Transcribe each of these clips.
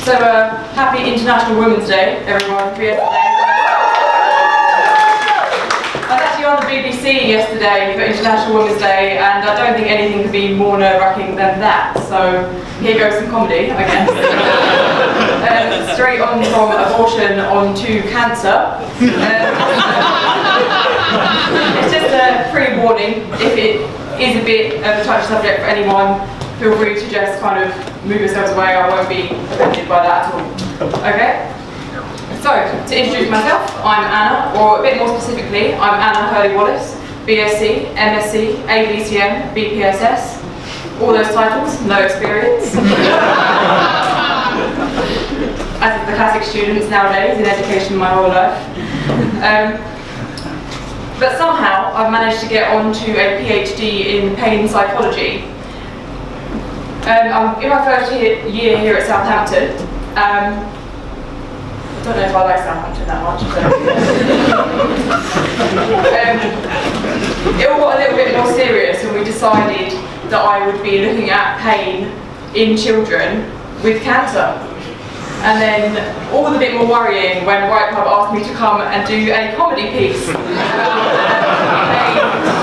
So, happy International Women's Day, everyone. I was actually on the BBC yesterday for International Women's Day, and I don't think anything could be more nerve-wracking than that. So, here goes some comedy, I guess. Straight on from abortion on to cancer. It's just a pre-warning. If it is a bit of a touchy subject for anyone, feel free to just kind of move yourselves away. I won't be offended by that at all. Okay? So, to introduce myself, I'm Anna, or a bit more specifically, I'm Anna Hurley Wallace, BSc, MSc, ABCM, BPSS, all those titles, no experience. As is the classic students nowadays in education my whole life. But somehow I've managed to get onto a PhD in pain psychology. I'm in my first year here at Southampton. I don't know if I like Southampton that much, but it all got a little bit more serious, and we decided that I would be looking at pain in children with cancer. And then all was a bit more worrying when Right Club asked me to come and do a comedy piece about pain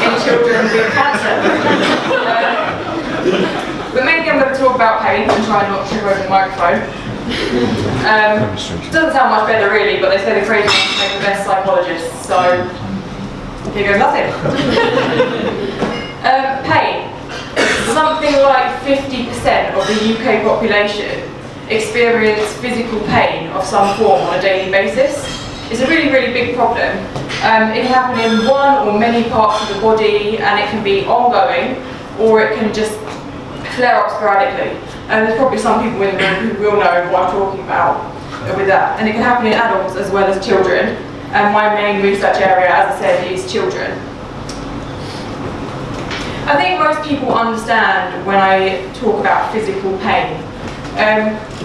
in children with cancer. But mainly I'm going to talk about pain and try not to trip over the microphone. Doesn't sound much better really, but they say the crazy ones make the best psychologists, so here goes nothing. Pain. Something like 50% of the UK population experience physical pain of some form on a daily basis. It's a really, really big problem. It can happen in one or many parts of the body, and it can be ongoing, or it can just flare up sporadically. And there's probably some people in the room who will know what I'm talking about with that. And it can happen in adults as well as children. And my main research area, as I said, is children. I think most people understand when I talk about physical pain.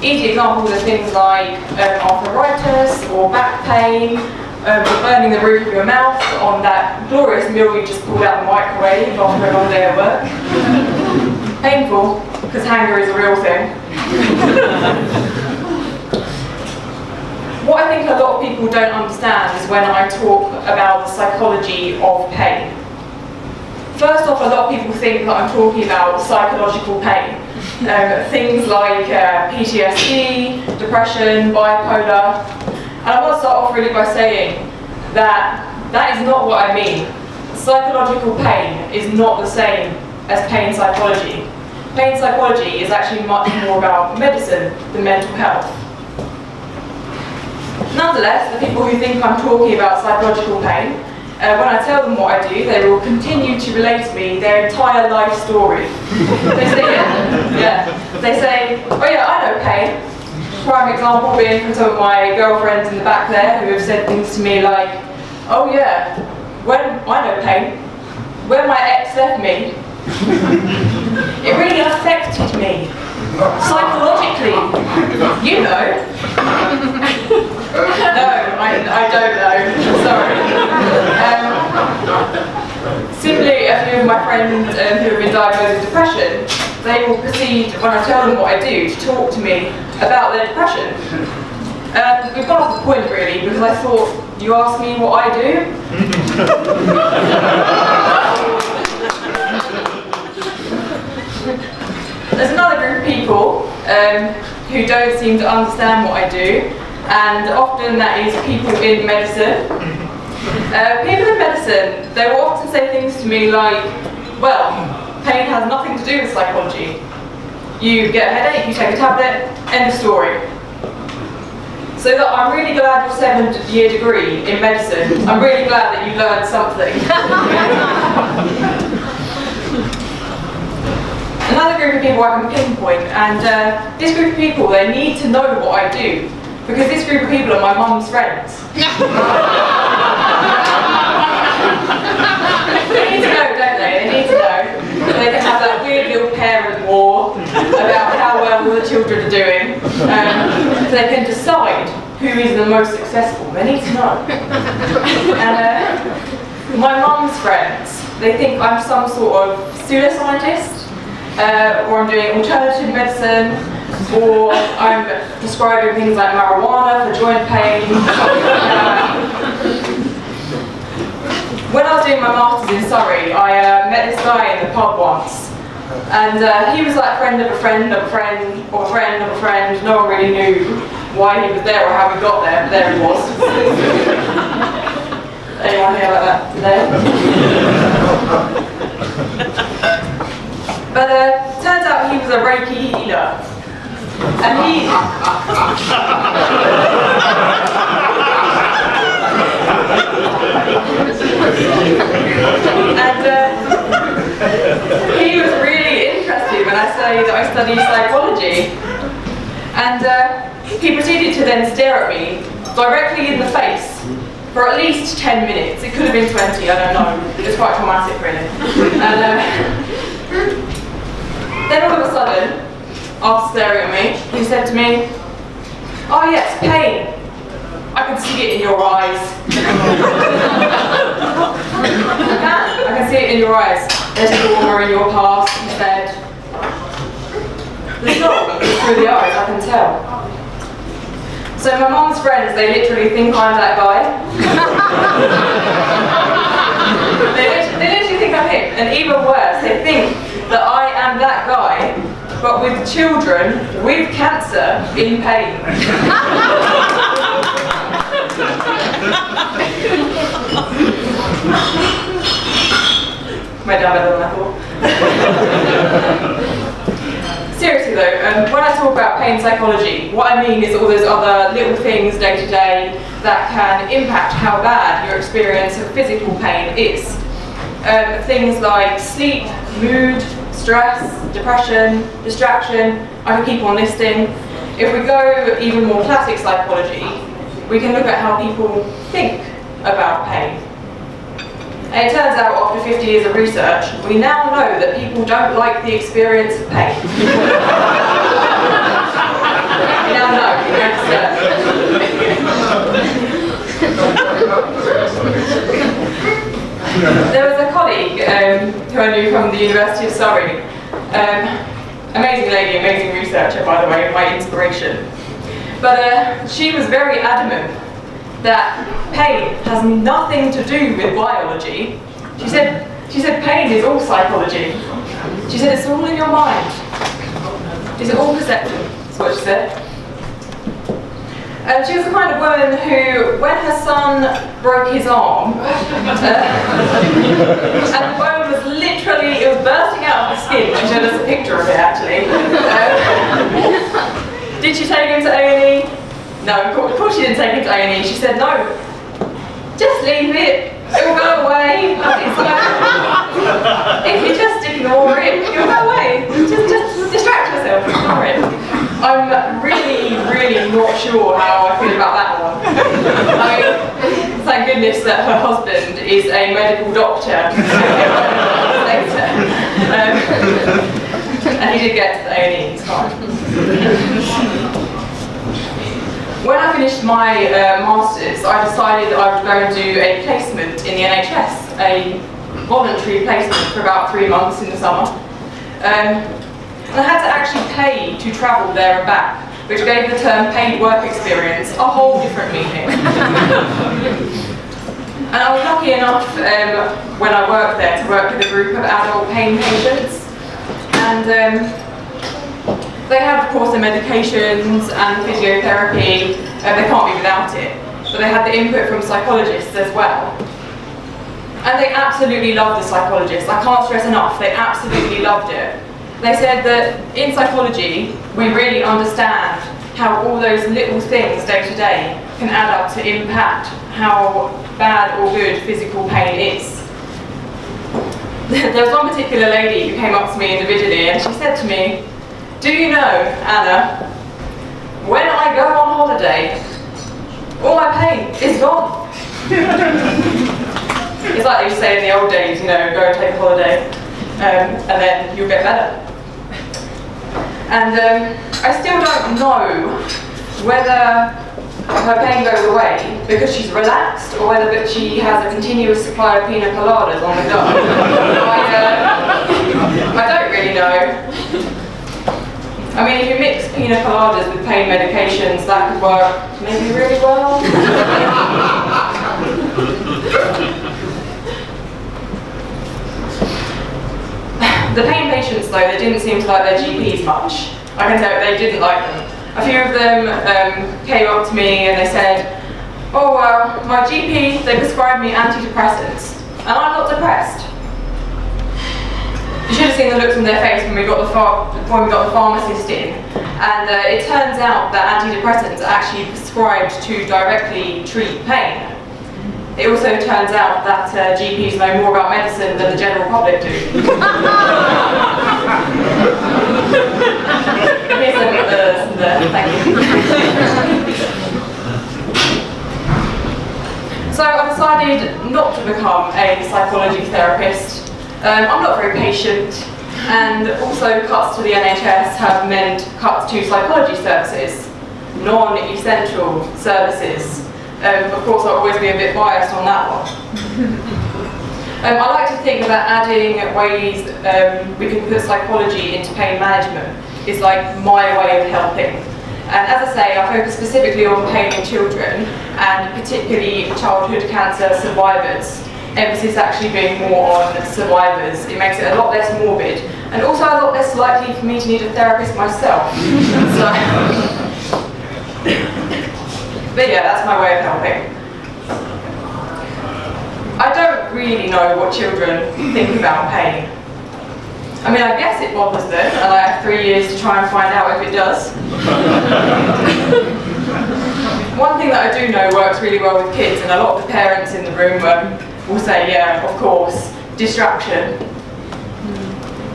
Easy examples are things like arthritis or back pain, or burning the roof of your mouth on that glorious meal you just pulled out of the microwave after a long day at work. Painful, because hunger is a real thing. What I think a lot of people don't understand is when I talk about the psychology of pain. First off, a lot of people think that I'm talking about psychological pain. Things like PTSD, depression, bipolar. And I want to start off really by saying that that is not what I mean. Psychological pain is not the same as pain psychology. Pain psychology is actually much more about medicine than mental health. Nonetheless, the people who think I'm talking about psychological pain, when I tell them what I do, they will continue to relate to me their entire life story. They say, yeah. They say, oh yeah, I know pain. Prime example being from some of my girlfriends in the back there who have said things to me like, oh yeah, when I know pain. When my ex left me, it really affected me. Psychologically. You know. No, I don't know. Sorry. Similarly, a few of my friends who have been diagnosed with depression, they will proceed, when I tell them what I do, to talk to me about their depression. We've gone off the point really, because I thought, you asked me what I do? There's another group of people who don't seem to understand what I do, and often that is people in medicine. People in medicine, they will often say things to me like, well, pain has nothing to do with psychology. You get a headache, you take a tablet, end of story. So that I'm really glad your 7th-year degree in medicine, I'm really glad that you learned something. Another group of people I can pinpoint, and this group of people, they need to know what I do, because this group of people are my mum's friends. They need to know, don't they? They need to know. They can have that weird little parent war about how well the children are doing. So they can decide who is the most successful. They need to know. And my mum's friends, they think I'm some sort of pseudoscientist, or I'm doing alternative medicine, or I'm prescribing things like marijuana for joint pain, something like that. When I was doing my masters in Surrey, I met this guy in the pub once, and he was like friend of a friend of a friend, or a friend of a friend. No one really knew why he was there or how we got there, but there he was. Anyone hear about that today? But turns out he was a Reiki healer. And he... he was really interested when I say that I study psychology. And he proceeded to then stare at me directly in the face for at least 10 minutes. It could have been 20, I don't know. It was quite traumatic, really. And then all of a sudden, after staring at me, he said to me, "Oh yes, pain. I can see it in your eyes." I can see it in your eyes. There's trauma in your past," he said. "There's not through the eyes, I can tell." So my mum's friends, they literally think I'm that guy. They literally think I'm him. And even worse, they think that I am that guy, but with children with cancer in pain. Went down better than I thought. Seriously though, when I talk about pain psychology, what I mean is all those other little things day to day that can impact how bad your experience of physical pain is. Things like sleep, mood, stress, depression, distraction. I could keep on listing. If we go even more classic psychology, we can look at how people think about pain. And it turns out, after 50 years of research, we now know that people don't like the experience of pain. We now know, There was a colleague who I knew from the University of Surrey. Amazing lady, amazing researcher, by the way, my inspiration. But she was very adamant that pain has nothing to do with biology. She said pain is all psychology. She said it's all in your mind. She said all perception, that's what she said. She was the kind of woman who, when her son broke his arm, and the bone was literally, it was bursting out of the skin. She showed us a picture of it actually. Did she take him to A&E? No, of course she didn't take him to A&E. She said, "No, just leave it. It will go away. If you just ignore it, it will go away. Just distract yourself, ignore it." I'm really, really not sure how I feel about that one. I mean, thank goodness that her husband is a medical doctor. And he did get to the A&E, he's fine. When I finished my masters, I decided I would go and do a placement in the NHS, a voluntary placement for about 3 months in the summer. And I had to actually pay to travel there and back, which gave the term paid work experience a whole different meaning. And I was lucky enough when I worked there to work with a group of adult pain patients. And they had, of course, the medications and physiotherapy, they can't be without it, but they had the input from psychologists as well. And they absolutely loved the psychologists. I can't stress enough, they absolutely loved it. They said that in psychology, we really understand how all those little things day to day can add up to impact how bad or good physical pain is. There was one particular lady who came up to me individually and she said to me, "Do you know, Anna, when I go on holiday, all my pain is gone." It's like they used to say in the old days, you know, go and take a holiday, and then you'll get better. And I still don't know whether her pain goes away because she's relaxed or whether she has a continuous supply of pina coladas on the go. I don't really know. I mean, if you mix pina coladas with pain medications, that could work maybe really well. The pain patients, though, they didn't seem to like their GPs much. I can tell they didn't like them. A few of them came up to me and they said, "Oh well, my GP, they prescribed me antidepressants, and I'm not depressed." You should have seen the looks on their face when we got the pharmacist in, and it turns out that antidepressants are actually prescribed to directly treat pain. It also turns out that GPs know more about medicine than the general public do. Here's some there, thank you. So I decided not to become a psychology therapist. I'm not very patient, and also cuts to the NHS have meant cuts to psychology services, non-essential services. Of course, I'll always be a bit biased on that one. I like to think that adding ways we can put psychology into pain management is like my way of helping. And as I say, I focus specifically on pain in children, and particularly childhood cancer survivors. Emphasis actually being more on survivors. It makes it a lot less morbid, and also a lot less likely for me to need a therapist myself. But yeah, that's my way of helping. I don't really know what children think about pain. I mean, I guess it bothers them, and I have 3 years to try and find out if it does. One thing that I do know works really well with kids, and a lot of the parents in the room will say, yeah, of course, distraction.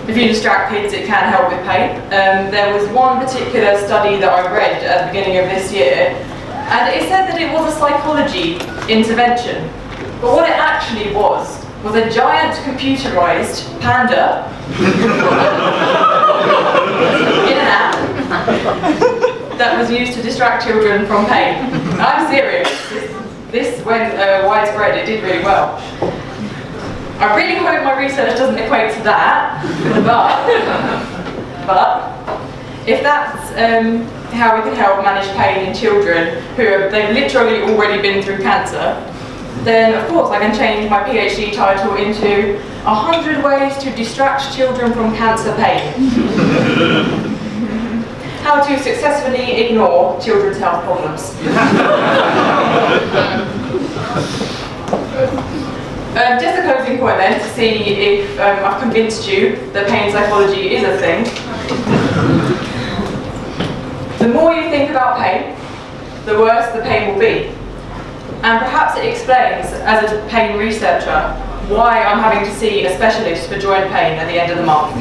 If you distract kids, it can help with pain. There was one particular study that I read at the beginning of this year, and it said that it was a psychology intervention. But what it actually was a giant computerized panda in an app that was used to distract children from pain. I'm serious. This went widespread, it did really well. I really hope my research doesn't equate to that, but if that's how we can help manage pain in children they've literally already been through cancer, then of course I can change my PhD title into 100 ways to distract children from cancer pain. How to successfully ignore children's health problems. Just a closing point then, to see if I've convinced you that pain psychology is a thing. The more you think about pain, the worse the pain will be. And perhaps it explains, as a pain researcher, why I'm having to see a specialist for joint pain at the end of the month.